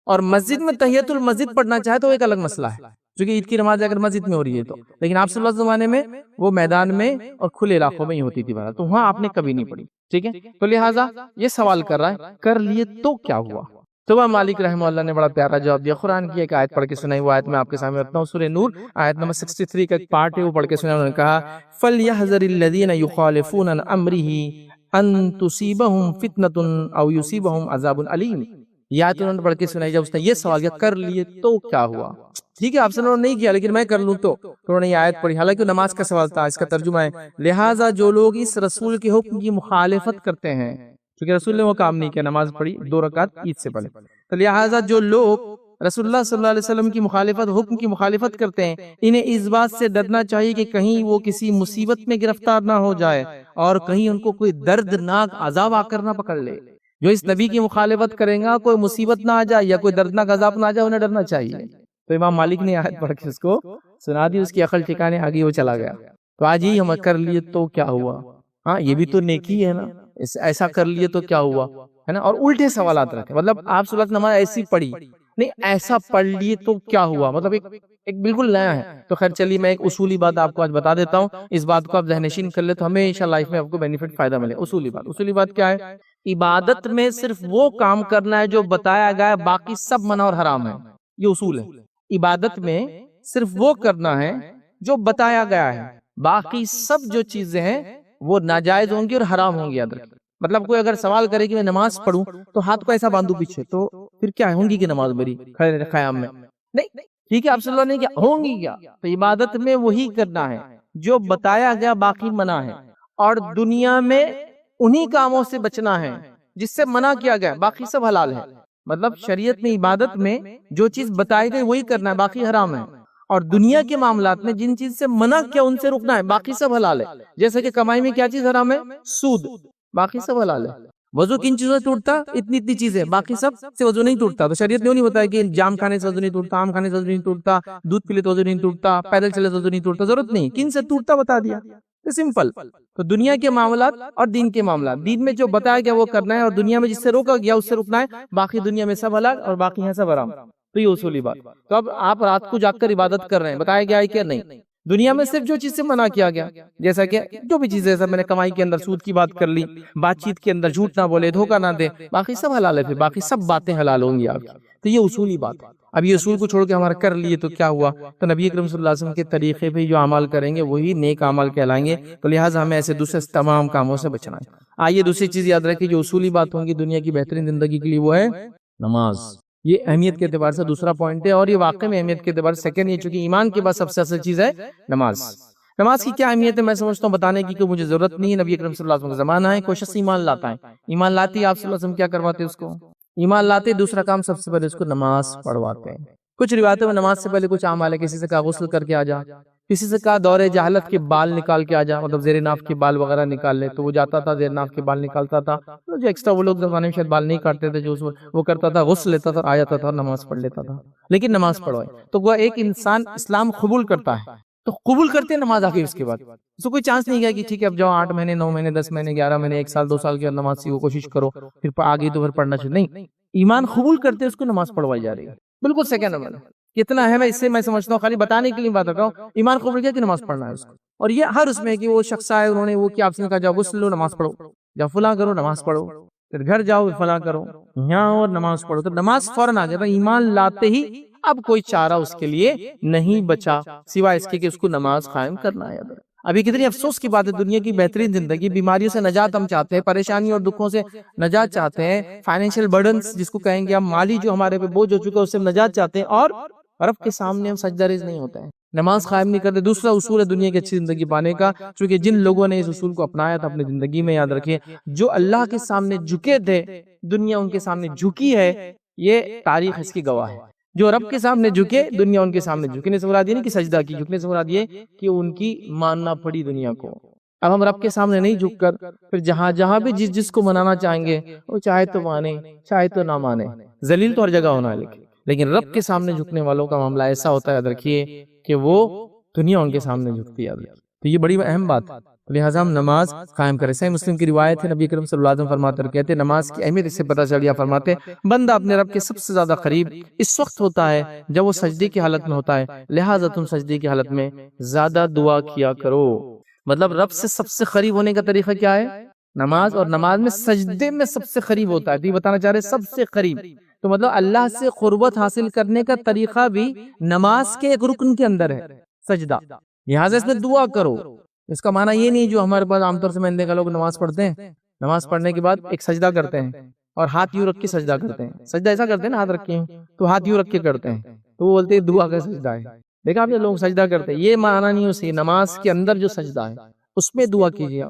اور مسجد میں تحیۃ المسجد پڑھنا چاہے تو ایک الگ مسئلہ ہے، کیونکہ عید کی نماز اگر مسجد میں ہو رہی ہے تو، لیکن آپ صلی اللہ علیہ وسلم زمانے میں وہ میدان میں اور کھلے علاقوں میں ہی ہوتی تھی، تو وہاں آپ نے کبھی نہیں پڑھی، ٹھیک ہے؟ تو لہٰذا یہ سوال کر رہا ہے کر لیے تو کیا ہوا؟ تو امام مالک رحمہ اللہ نے بڑا پیارا جواب دیا، قرآن کی ایک آیت پڑھ کے سنائی، وہ آیت میں آپ کے سامنے رکھتا ہوں، سورہ نور آیت نمبر 63 کا ایک پارٹ ہے، وہ پڑھ کے سنائی۔ انہوں نے کہا فَلْيَحْذَرِ الَّذِينَ يُخَالِفُونَ عَنْ أَمْرِهِ أَن تُصِيبَهُمْ فِتْنَةٌ أَوْ يُصِيبَهُمْ عَذَابٌ أَلِيمٌ۔ یہ آیت انہوں نے پڑھ کے سنائی جب اس نے یہ سوال کیا کر لیے تو کیا ہوا؟ ٹھیک ہے آپ سے نہیں کیا لیکن میں کر لوں تو انہوں نے یہ آیت پڑھی، حالانکہ نماز کا سوال تھا، اس کا ترجمہ ہے لہٰذا جو لوگ اس رسول کے حکم کی مخالفت کرتے ہیں، کیونکہ رسول نے وہ کام نہیں کیا، نماز پڑھی 2 رکعت عید سے پہلے، تو لہٰذا جو لوگ رسول اللہ صلی اللہ علیہ وسلم کی مخالفت، حکم کی مخالفت کرتے ہیں، انہیں اس بات سے ڈرنا چاہیے کہ کہیں وہ کسی مصیبت میں گرفتار نہ ہو جائے اور کہیں ان کو کوئی دردناک عذاب آ کر نہ پکڑ لے۔ جو اس نبی کی مخالفت کریں گا کوئی مصیبت نہ آ جائے یا کوئی دردناک عذاب نہ آ جائے، انہیں ڈرنا چاہیے۔ تو امام مالک نے آیت پڑھ کے اس کو سنا دی، اس کی عقل ٹھکانے آگے وہ چلا گیا۔ تو آج ہی ہم کر لیے تو کیا ہوا، ہاں یہ بھی تو نیکی ہے نا، ایسا کر لیے تو کیا ہوا ہے نا، اور الٹے سوالات رکھے، مطلب آپ صلی اللہ علیہ وسلم نماز ایسی پڑھی نہیں، ایسا پڑھ لیے تو کیا ہوا، مطلب ایک بالکل نیا ہے۔ تو خیر چلیے میں ایک اصولی بات آپ کو آج بتا دیتا ہوں، اس بات کو آپ ذہن نشین کر لیں تو ہمیشہ لائف میں آپ کو بینیفٹ فائدہ ملے۔ اصولی بات کیا ہے؟ عبادت میں صرف وہ کام کرنا ہے جو بتایا گیا ہے، باقی سب منع اور حرام ہے، یہ اصول ہے۔ عبادت میں صرف وہ کرنا ہے جو بتایا گیا ہے، باقی سب جو چیزیں ہیں وہ ناجائز ہوں گی اور حرام ہوں گی، یاد رکھیں۔ مطلب کوئی اگر سوال کرے کہ میں نماز پڑھوں تو ہاتھ کو ایسا باندھوں پیچھے، تو پھر کیا ہوں گی کہ نماز میری کھڑے قیام میں نہیں، ٹھیک ہے آپ صلی اللہ نے کیا ہوں گی کیا؟ تو عبادت میں وہی کرنا ہے جو بتایا گیا، باقی منع ہے، اور دنیا میں انہی کاموں سے بچنا ہے جس سے منع کیا گیا، باقی سب حلال ہے۔ مطلب شریعت میں عبادت میں جو چیز بتائی گئی وہی کرنا ہے، باقی حرام ہے، اور دنیا کے معاملات میں جن چیز سے منع کیا ان سے رکنا ہے، باقی سب حلال ہے۔ جیسے کہ کمائی میں کیا چیز حرام ہے؟ سود، باقی سب حلال ہے۔ وضو کن چیزوں سے ٹوٹتا؟ اتنی چیزیں، باقی سب سے وضو نہیں ٹوٹتا۔ تو شریعت نے نہیں بتایا کہ جام کھانے سے وضو نہیں ٹوٹتا، آم کھانے سے وضو نہیں ٹوٹتا، دودھ پی لے تو وضو نہیں ٹوٹتا، پیدل چلے تو وضو نہیں ٹوٹتا، ضرورت نہیں، کن سے ٹوٹتا بتا دیا، سمپل۔ تو دنیا کے معاملات اور دین کے معاملات، دین میں جو بتایا گیا وہ کرنا ہے، اور دنیا میں جس سے روکا گیا اس سے رکنا ہے، باقی دنیا میں سب حلال اور باقی ہے سب حرام۔ تو یہ اصولی بات۔ تو اب آپ رات کو جاگ کر عبادت کر رہے ہیں، بتایا گیا ہے کہ نہیں؟ دنیا میں صرف جو چیز سے منع کیا گیا، جیسا کہ جو بھی چیزیں، میں نے کمائی کے اندر سود کی بات کر لی، بات چیت کے اندر جھوٹ نہ بولے، دھوکہ نہ دے، باقی سب حلال ہے، پھر باقی سب باتیں حلال ہوں گی آپ کی۔ تو یہ اصولی بات ہے۔ اب یہ اصول کو چھوڑ کے ہمارا کر لیے تو کیا ہوا؟ تو نبی اکرم صلی اللہ علیہ وسلم کے طریقے پہ جو عمل کریں گے وہی نیک عمل کہلائیں گے، تو لہٰذا ہمیں ایسے دوسرے تمام کاموں سے بچنا ہے۔ آئیے دوسری چیز یاد رکھیں، جو اصولی بات ہوں گی دنیا کی بہترین زندگی کے لیے، وہ ہے نماز۔ یہ اہمیت کے اعتبار سے دوسرا پوائنٹ ہے، اور یہ واقع میں اہمیت کے اعتبار سے سیکنڈ ہے، چونکہ ایمان کے بعد سب سے اصل چیز ہے نماز۔ نماز کی کیا اہمیت ہے میں سمجھتا ہوں بتانے کی کہ مجھے ضرورت نہیں ہے۔ نبی اکرم صلی اللہ علیہ وسلم کا زمانہ ہے، کوئی شخص ایمان لاتا ہے، ایمان لاتی آپ صلی اللہ علیہ وسلم کیا کرواتے اس کو؟ ایمان لاتے دوسرا کام سب سے پہلے اس کو نماز پڑھواتے ہیں۔ کچھ روایتوں میں نماز سے پہلے کچھ اعمال ہے، کسی سے کہا غسل کر کے آ جا، کسی سے کہا دور جہالت کے بال نکال کے آ جا، مطلب زیر ناف کے بال وغیرہ نکال لے، تو وہ جاتا تھا زیر ناف کے بال نکالتا تھا. جو ایکسٹرا وہ لوگ زمانے میں شاید بال نہیں کاٹتے تھے، جو وہ کرتا تھا، غسل لیتا تھا، آ جاتا تھا، نماز پڑھ لیتا تھا. لیکن نماز پڑھوائے تو وہ ایک انسان اسلام قبول کرتا ہے تو قبول کرتے ہیں نماز آگے. اس کے بعد اس کو کوئی چانس نہیں گیا کہ ٹھیک ہے اب جاؤ 8 مہینے 9 مہینے 10 مہینے 11 مہینے 1 سال 2 سال کی نماز سیکھو، کوشش کرو، پھر آگے تو پھر پڑھنا چاہیے. نہیں، ایمان قبول کرتے اس کو نماز پڑھوائی جا رہی ہے. بالکل سیکنڈ نمبر کتنا ہے، میں اس سے میں سمجھتا ہوں خالی بتانے کے لیے بات کر رہا ہوں. ایمان قبول کیا کہ نماز پڑھنا ہے اس کو. اور یہ ہر اس میں کہ وہ شخص آئے، انہوں نے وہ کیا آپ سے کہا جاؤ غسل لو نماز پڑھو، جاؤ فلاں کرو نماز پڑھو، پھر گھر جاؤ فلاں کرو، یہاں اور نماز پڑھو، تو نماز فوراً آ جاتا. ایمان لاتے ہی اب کوئی چارہ اس کے لیے نہیں بچا سوائے اس کے کہ اس کو نماز قائم کرنا ہے. ابھی کتنی افسوس کی بات ہے، دنیا کی بہترین زندگی، بیماریوں سے نجات ہم چاہتے ہیں، پریشانیوں اور دکھوں سے نجات چاہتے ہیں، فائنینشیل برڈنز جس کو کہیں گے ہم، مالی جو ہمارے پہ بوجھ ہو چکا ہے اس سے نجات چاہتے ہیں، اور رب کے سامنے ہم سجدہ ریز نہیں ہوتے ہیں، نماز قائم نہیں کرتے. دوسرا اصول ہے دنیا کی اچھی زندگی پانے کا، چونکہ جن لوگوں نے اس اصول کو اپنایا تھا اپنی زندگی میں، یاد رکھیں جو اللہ کے سامنے جھکے تھے، دنیا ان کے سامنے جھکی ہے. یہ تاریخ اس کی گواہ ہے. جو رب کے سامنے جھکے، دنیا ان کے سامنے جھکنے سے مراد یہ نہیں کہ سجدہ کی، جھکنے سے مراد یہ کہ ان کی ماننا پڑی دنیا کو. اب ہم رب کے سامنے نہیں جھک کر پھر جہاں جہاں بھی جس کو منانا چاہیں گے وہ چاہے تو مانے چاہے تو نہ مانے، ذلیل تو ہر جگہ ہونا ہے، لیکن رب کے سامنے جھکنے والوں کا معاملہ ایسا ہوتا ہے، یاد رکھیے کہ وہ دنیا ان کے سامنے جھکتی ہے. تو یہ بڑی اہم بات ہے، لہٰذا ہم نماز قائم کریں. صحیح مسلم کی روایت ہے، نبی کریم صلی اللہ علیہ وسلم فرماتے کہتے ہیں نماز کی اہمیت اس سے پتہ چل گیا، فرماتے بندہ اپنے رب کے سب سے زیادہ قریب اس وقت ہوتا ہے جب وہ سجدے کی حالت میں ہوتا ہے، لہٰذا تم سجدے کی حالت میں زیادہ دعا کیا کرو. مطلب رب سے سب سے قریب ہونے کا طریقہ کیا ہے؟ نماز. اور نماز میں سجدے میں سب سے قریب ہوتا ہے، تو یہ بتانا چاہ رہے سب سے قریب. تو مطلب اللہ سے قربت حاصل کرنے کا طریقہ بھی نماز کے ایک رکن کے اندر ہے، سجدہ. لہٰذا اس میں دعا کرو. اس کا معنی یہ نہیں جو ہمارے پاس عام طور سے میں نے دیکھا لوگ نماز پڑھتے ہیں، نماز پڑھنے کے بعد ایک سجدہ کرتے ہیں اور ہاتھ یوں رکھ کے سجدہ کرتے ہیں. سجدہ ایسا کرتے ہیں نا، ہاتھ رکھے ہیں تو ہاتھ یوں رکھ کے کرتے ہیں، تو وہ بولتے ہیں دعا کا سجدہ ہے. دیکھا آپ نے لوگ سجدہ کرتے ہیں، یہ معنی نہیں اسی. نماز کے اندر جو سجدہ ہے اس میں دعا کیجیے.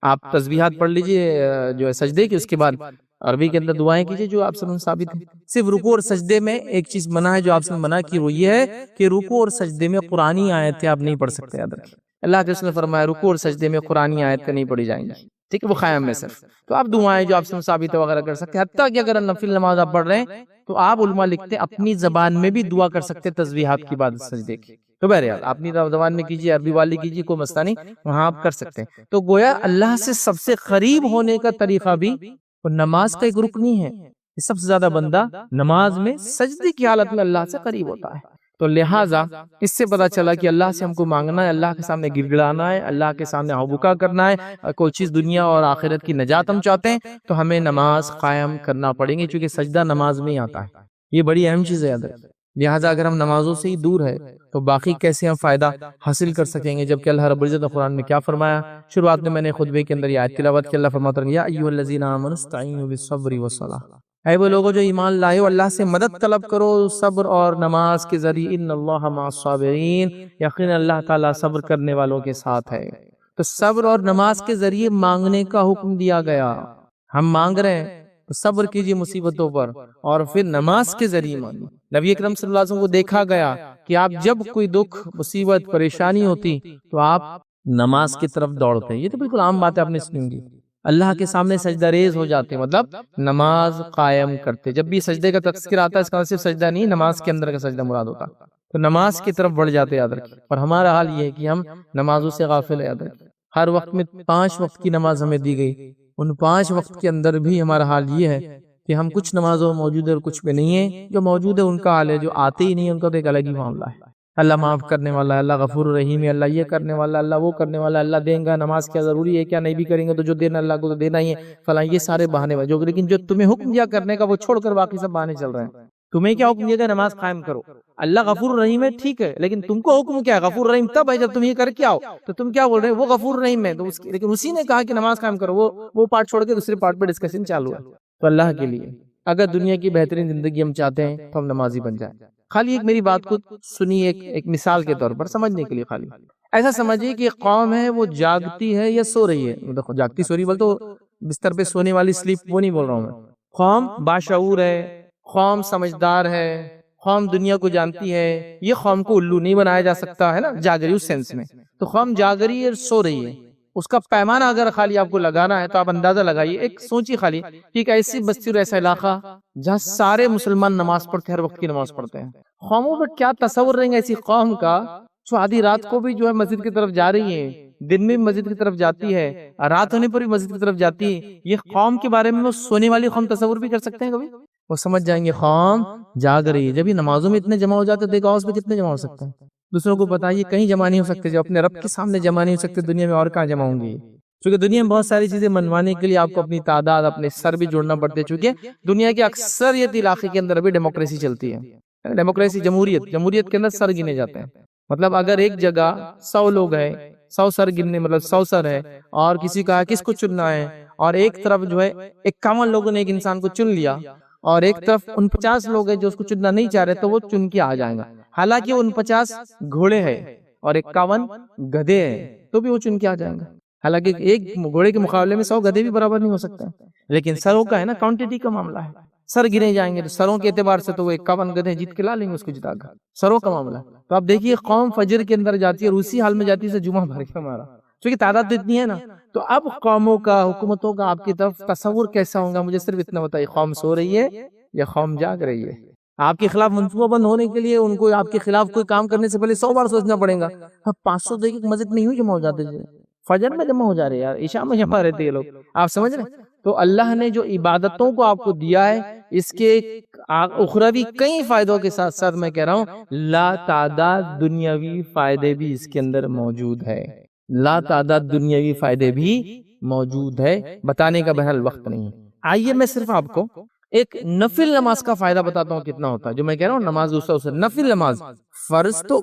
آپ تسبیحات پڑھ لیجئے جو ہے سجدے کی، اس کے بعد عربی کے اندر دعائیں کیجئے جو آپ سے ثابت ہے. صرف رکوع اور سجدے میں ایک چیز منع ہے جو آپ سے منع کی، وہ یہ ہے کہ رکوع اور سجدے میں قرآنی آیتیں آپ نہیں پڑھ سکتے. یاد رکھیں اللہ کے رسول نے فرمایا رکوع اور سجدے میں قرآنی آیتیں نہیں پڑھی جائیں گی، ٹھیک ہے، وہ قیام میں صرف. تو آپ دعائیں جو آپ سے ثابت وغیرہ کر سکتے ہیں، حتیٰ کہ اگر نفل نماز آپ پڑھ رہے ہیں تو آپ علماء لکھتے ہیں اپنی زبان میں بھی دعا کر سکتے ہیں تسبیحات کی بعد سجدے کی. تو بہرحال اپنی زبان میں کیجیے، عربی والی کیجیے، کوئی مسئلہ نہیں، وہاں آپ کر سکتے ہیں. تو گویا اللہ سے سب سے قریب ہونے کا طریقہ بھی نماز کا ایک رکن ہی ہے. سب سے زیادہ بندہ نماز میں سجدے کی حالت میں اللہ سے قریب ہوتا ہے. تو لہٰذا اس سے پتہ چلا کہ اللہ سے ہم کو مانگنا ہے، اللہ کے سامنے گر گڑانا ہے، اللہ کے سامنے آبکا کرنا ہے. کوئی چیز دنیا اور آخرت کی نجات ہم چاہتے ہیں تو ہمیں نماز قائم کرنا پڑیں گے، چونکہ سجدہ نماز میں ہی آتا ہے. یہ بڑی اہم چیز ہے یاد رکھیں. لہٰذا اگر ہم نمازوں سے ہی دور ہے تو باقی کیسے ہم فائدہ حاصل کر سکیں گے، جبکہ اللہ رب العزت قرآن میں کیا فرمایا؟ شروعات میں نے خطبے کے اندر یہ آیت تلاوت کی. اللہ فرماتا ہے یا ایھا الذین آمنوا استعینوا بالصبر والصلاۃ، اے وہ لوگوں جو ایمان لائے ہو اللہ سے مدد طلب کرو صبر اور نماز کے ذریعے. ان اللہ مع الصابرین، یقینا اللہ تعالیٰ صبر کرنے والوں کے ساتھ ہے. تو صبر اور نماز کے ذریعے مانگنے کا حکم دیا گیا. ہم مانگ رہے ہیں تو صبر کیجیے مصیبتوں پر، اور پھر نماز کے ذریعے مانگیے. نبی اکرم صلی اللہ علیہ وسلم کو دیکھا گیا کہ آپ جب کوئی دکھ مصیبت پریشانی ہوتی تو آپ نماز کی طرف دوڑتے. یہ تو بالکل عام بات ہے، آپ نے سنی ہوگی. اللہ کے سامنے سجدہ ریز ہو جاتے، مطلب نماز قائم کرتے. جب بھی سجدے کا تذکر آتا ہے اس کا صرف سجدہ نہیں، نماز کے اندر کا سجدہ مراد ہوتا. تو نماز کی طرف بڑھ جاتے، یاد رکھیں. اور ہمارا حال یہ ہے کہ ہم نمازوں سے غافل ہیں. یاد رکھیں ہر وقت میں 5 وقت کی نماز ہمیں دی گئی، ان 5 وقت کے اندر بھی ہمارا حال یہ ہے کہ ہم کچھ نمازوں میں موجود ہے اور کچھ میں نہیں ہے. جو موجود ہے ان کا حال ہے، جو آتے ہی نہیں ان کا تو ایک الگ ہی معاملہ ہے. اللہ معاف کرنے والا ہے، اللہ غفور رحیم ہے، اللہ یہ کرنے والا، اللہ وہ کرنے والا، اللہ دیں گا. نماز کیا ضروری ہے کیا؟ نہیں بھی کریں گے تو جو دینا اللہ کو تو دینا ہی ہے فلاں. یہ سارے بہانے جو، لیکن جو تمہیں حکم دیا کرنے کا وہ چھوڑ کر باقی سب بہانے چل رہے ہیں. تمہیں کیا حکم دیا گیا؟ نماز قائم کرو. اللہ غفور رحیم ہے ٹھیک ہے، لیکن تم کو حکم کیا ہے؟ غفور رحیم تب ہے جب تم یہ کر کے آؤ. تو تم کیا بول رہے ہو؟ وہ غفور رحیم ہے، لیکن اسی نے کہا کہ نماز قائم کرو. وہ پارٹ چھوڑ کے دوسرے پارٹ پہ ڈسکشن چالو ہے. تو اللہ کے لیے اگر دنیا کی بہترین زندگی ہم چاہتے ہیں تو ہم نمازی بن جائیں. خالی ایک میری بات کو سنیے، ایک مثال کے طور پر سمجھنے کے لیے. خالی ایسا سمجھیے کہ قوم ہے وہ جاگتی ہے یا سو رہی ہے. دیکھو جاگتی سو رہی بول تو بستر پہ سونے والی سلیپ وہ نہیں بول رہا ہوں میں. قوم باشعور ہے، قوم سمجھدار ہے، قوم دنیا کو جانتی ہے، یہ قوم کو الو نہیں بنایا جا سکتا ہے نا، جاگ رہی اس سینس میں. تو قوم جاگ رہی ہے اور سو رہی ہے، اس کا پیمانہ اگر خالی آپ کو لگانا ہے تو آپ اندازہ لگائیے، ایک سوچی خالی کہ ایک ایسی بستی اور ایسا علاقہ جہاں سارے مسلمان نماز پڑھتے ہیں، ہر وقت کی نماز پڑھتے ہیں. قوموں پر کیا تصور رہیں گے ایسی قوم کا جو آدھی رات کو بھی جو ہے مسجد کی طرف جا رہی ہے، دن میں بھی مسجد کی طرف جاتی ہے، رات ہونے پر بھی مسجد کی طرف جاتی ہے. یہ قوم کے بارے میں وہ سونے والی قوم تصور بھی کر سکتے ہیں کبھی؟ وہ سمجھ جائیں گے قوم جاگ رہی ہے. جب یہ نمازوں میں اتنے جمع ہو جاتے تو ایک آواز پہ کتنے جمع ہو سکتے ہیں؟ دوسروں کو بتائیے کہیں جمع نہیں ہو سکتے، جو اپنے رب کے سامنے جمع نہیں ہو سکتے دنیا میں اور کہاں جمع ہوں گے؟ چونکہ دنیا میں بہت ساری چیزیں منوانے کے لیے آپ کو اپنی تعداد، اپنے سر بھی جوڑنا پڑتے، چونکہ دنیا کے اکثریت علاقے کے اندر ابھی ڈیموکریسی چلتی ہے. ڈیموکریسی جمہوریت کے اندر سر گنے جاتے ہیں. مطلب اگر ایک جگہ 100 لوگ ہیں، 100 سر گننے، مطلب 100 سر ہے، اور کسی کا کس کو چننا ہے، اور ایک طرف جو ہے 51 لوگوں نے ایک انسان کو چن لیا، اور ایک طرف 49 لوگ ہیں جو اس کو چننا نہیں چاہ رہے، تو وہ چن کے آ جائیں گا. حالانکہ 49 گھوڑے ہیں اور 51 گدھے ہیں، تو بھی وہ چن کے آ جائیں گا. حالانکہ ایک گھوڑے کے مقابلے میں 100 گدھے بھی برابر نہیں ہو سکتا ہے. لیکن سروں کا ہے نا، کوانٹٹی کا معاملہ ہے. سر گنے جائیں گے تو سروں کے اعتبار سے تو وہ 51 گدھے جیت کے لا لیں گے اس کو جتا کر. سروں کا معاملہ ہے. تو آپ دیکھیے قوم فجر کے اندر جاتی ہے اور اسی حال میں جاتی ہے جمعہ بھر کے ہمارا، کیونکہ تعداد تو اتنی ہے نا. تو اب قوموں کا، حکومتوں کا آپ کی طرف تصور کیسا ہوگا؟ مجھے صرف اتنا بتائیے، قوم سو رہی ہے یا قوم جاگ رہی ہے؟ آپ کے خلاف منصوبہ بند ہونے کے لیے ان کو آپ کے خلاف کوئی کام کرنے سے پہلے 100 بار سوچنا پڑے گا. اب 500 دیکھیں مسجد میں یوں جمع ہو جاتے ہیں، فجر میں جمع ہو جا رہے ہیں یار، عشاء میں جمع رہتے یہ لوگ. آپ سمجھ رہے ہیں؟ تو اللہ نے جو عبادتوں کو آپ کو دیا ہے، اس کے اخروی کئی فائدوں کے ساتھ ساتھ میں کہہ رہا ہوں لا تعداد دنیاوی فائدے بھی اس کے اندر موجود ہے. لا تعداد دنیاوی فائدے بھی موجود ہے، بتانے کا بہرحال وقت نہیں. آئیے میں صرف آپ کو ایک نفل نماز کا فائدہ بتاتا ہوں کتنا ہوتا ہے. جو میں کہہ رہا ہوں نماز دوسرا اسے نفل نماز، فرض تو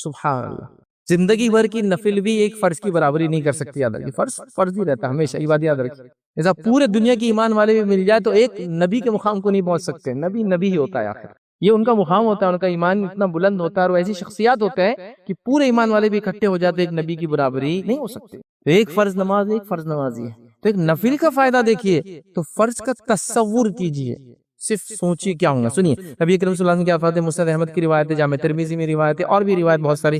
سبحان اللہ زندگی بھر کی نفل بھی ایک فرض کی برابری نہیں کر سکتی. یاد رکھیے فرض ہی رہتا ہے ہمیشہ، یہ بات یاد رکھیے. ایسا پورے دنیا کی ایمان والے بھی مل جائے تو ایک نبی کے مقام کو نہیں پہنچ سکتے. نبی ہی ہوتا ہے آخر، یہ ان کا مقام ہوتا ہے، ان کا ایمان اتنا بلند ہوتا ہے، اور ایسی شخصیات ہوتے ہیں کہ پورے ایمان والے بھی اکٹھے ہو جاتے، ایک نبی کی برابری نہیں ہو سکتے. ایک فرض نماز ایک فرض نمازی ہے. تو ایک نفل کا فائدہ دیکھیے، تو فرض کا تصور کیجئے، صرف سوچیے کیا ہوگا. سنیے نبی کریم صلی اللہ علیہ وسلم کی آفات مسند احمد کی روایت ہے، جامع ترمذی میں روایت ہے، اور بھی روایت بہت ساری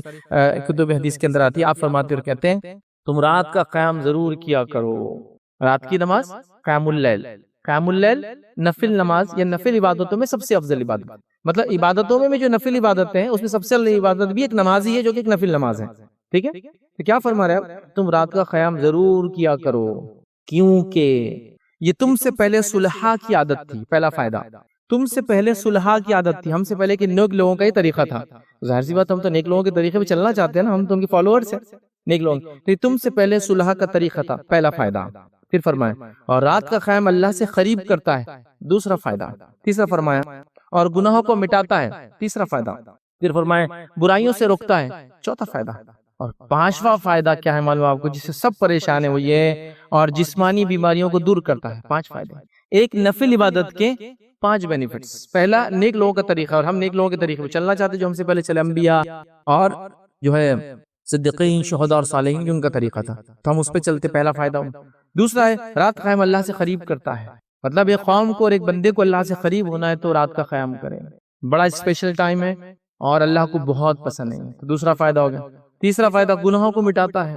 کتب حدیث کے اندر آتی ہے. آپ فرماتے اور کہتے ہیں تم رات کا قیام ضرور کیا کرو. رات کی نماز قیام اللیل نفل نماز یا نفل عبادتوں میں سب سے افضل عبادت. مطلب عبادتوں میں جو نفل عبادتیں ہیں اس میں سب سے افضل عبادت بھی ایک نماز ہی ہے جو کہ ایک نفل نماز ہے. ٹھیک ہے؟ تو کیا فرما رہے ہیں؟ تم رات کا قیام ضرور کیا کرو، کیونکہ یہ تم سے پہلے صلحاء کی عادت تھی. پہلا فائدہ، تم سے پہلے صلحاء کی عادت تھی. ہم سے پہلے کہ نیک لوگوں کا یہ طریقہ تھا. ظاہر سی بات ہم تو نیک لوگوں کے طریقے پہ چلنا چاہتے ہیں نا، ہم تو ان کے فالوورز ہیں نیک لوگ. تو تم سے پہلے صلحاء کا طریقہ تھا، پہلا فائدہ. پھر فرمایا اور رات کا قیام اللہ سے قریب کرتا ہے، دوسرا فائدہ. تیسرا فرمایا اور گناہوں کو مٹاتا ہے، تیسرا فائدہ. پھر فرمایا برائیوں سے روکتا ہے، چوتھا فائدہ. اور پانچواں فائدہ کیا ہے معلوم آپ کو؟ جس سے سب پریشان ہیں وہ یہ، اور جسمانی بیماریوں کو دور کرتا ہے. 5 فائدے. ایک نفل عبادت کے 5 بینیفٹس. پہلا نیک لوگوں کا طریقہ، اور ہم نیک لوگوں کے طریقے پہ چلنا چاہتے جو ہم سے پہلے چلے، انبیاء اور جو ہے صدیقین، شہداء اور صالحین، جو ان کا طریقہ تھا، تو ہم اس پہ چلتے، پہلا فائدہ. دوسرا ہے رات قیام اللہ سے قریب کرتا ہے. مطلب ایک قوم کو اور ایک بندے کو اللہ سے قریب ہونا ہے تو رات کا قیام کرے. بڑا اسپیشل ٹائم ہے اور اللہ کو بہت پسند ہے. تو دوسرا فائدہ ہو گیا. تیسرا فائدہ گناہوں کو مٹاتا ہے.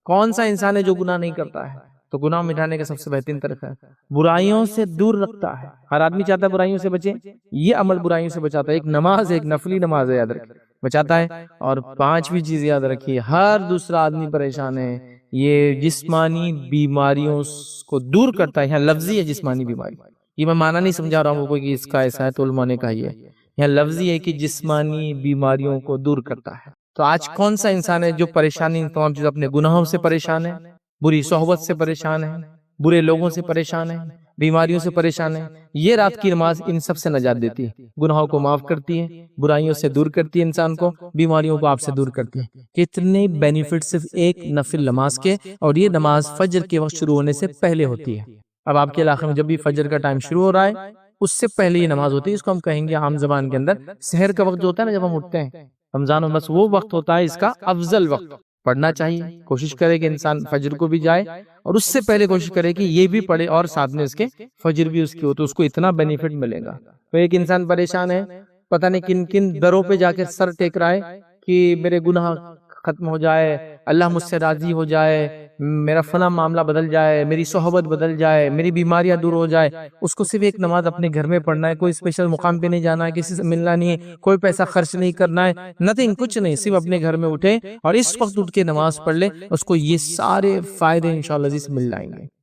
کون سا انسان ہے جو گناہ نہیں کرتا ہے؟ تو گناہ مٹانے کا سب سے بہترین طریقہ ہے. برائیوں سے دور رکھتا ہے. ہر آدمی چاہتا ہے برائیوں سے بچے، یہ عمل برائیوں سے بچاتا ہے. ایک نماز، ایک نفلی نماز ہے، یاد رکھیں، بچاتا ہے. اور 5ویں چیز یاد رکھیے، ہر دوسرا آدمی پریشان ہے، یہ جسمانی بیماریوں کو دور کرتا ہے. یہاں لفظی ہے جسمانی بیماری، یہ میں معنی نہیں سمجھا رہا ہوں کوئی کہ اس کا ایسا ہے تو علماء نے کہا. یہاں لفظی ہے کہ جسمانی بیماریوں کو دور کرتا ہے. تو آج کون سا انسان ہے جو پریشانی، تمام چیز اپنے گناہوں سے پریشان ہے، بری صحبت سے پریشان ہے، برے لوگوں سے پریشان ہے، بیماریوں سے پریشان ہے؟ یہ رات کی نماز ان سب سے نجات دیتی ہے. گناہوں کو معاف کرتی ہے، برائیوں سے دور کرتی ہے انسان کو، بیماریوں کو آپ سے دور کرتی ہے. کتنے بینیفٹ صرف ایک نفل نماز کے، اور یہ نماز فجر کے وقت شروع ہونے سے پہلے ہوتی ہے. اب آپ کے علاقے میں جب بھی فجر کا ٹائم شروع ہو رہا ہے اس سے پہلے یہ نماز ہوتی ہے. اس کو ہم کہیں گے عام زبان کے اندر سحر کا وقت جو ہوتا ہے نا، جب ہم اٹھتے ہیں رمضان میں، بس وہ وقت ہوتا ہے اس کا افضل وقت. پڑھنا چاہیے، کوشش کرے کہ انسان فجر کو بھی جائے، اور اس سے پہلے کوشش کرے کہ یہ بھی پڑھے اور ساتھ میں اس کے فجر بھی اس کی ہو، تو اس کو اتنا بینیفٹ ملے گا. تو ایک انسان پریشان ہے پتہ نہیں کن کن دروں پہ جا کے سر ٹیک رہا ہے کہ میرے گناہ ختم ہو جائے، اللہ مجھ سے راضی ہو جائے، میرا فلاں معاملہ بدل جائے، میری صحبت بدل جائے، میری بیماریاں دور ہو جائے. اس کو صرف ایک نماز اپنے گھر میں پڑھنا ہے، کوئی اسپیشل مقام پہ نہیں جانا ہے، کسی سے ملنا نہیں ہے، کوئی پیسہ خرچ نہیں کرنا ہے، نتھنگ، کچھ نہیں، صرف اپنے گھر میں اٹھے اور اس وقت اٹھ کے نماز پڑھ لے، اس کو یہ سارے فائدے انشاءاللہ عزیز مل جائیں گے.